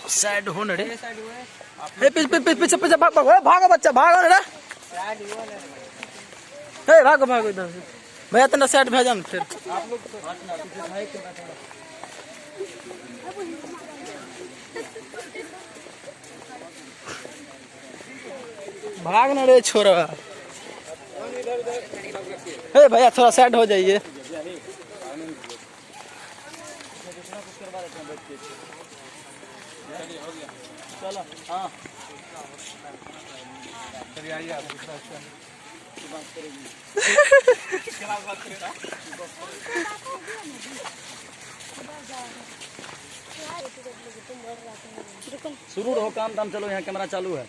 Side हो नड़े। पीछे पीछे भागो बच्चा भागो नड़े। भागो भागो इधर से भैया तना साइड भेजा फिर आप लोग भाग न रे छोरा। भैया थोड़ा साइड हो जाइए। चलो हाँ शुरू रहो काम दाम। चलो यहाँ कैमरा चालू है।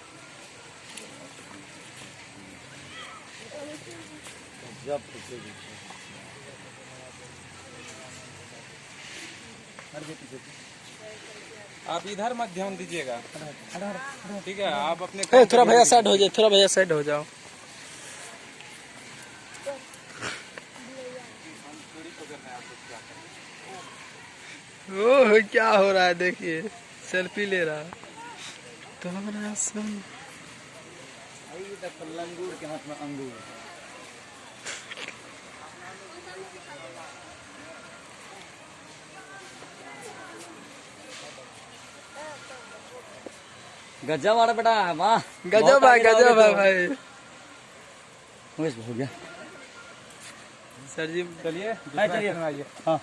आप इधर मत ध्यान दीजिएगा, ठीक है? आप अपने थोड़ा भैया साइड हो जाए, थोड़ा भैया साइड हो जाओ। ओह क्या हो रहा है देखिए, सेल्फी ले रहा है। तो लंगूर के हाथ में अंगूर। गजब आ बेटा, वाह गजब है भाई। हो गया सर जी चलिए, हाँ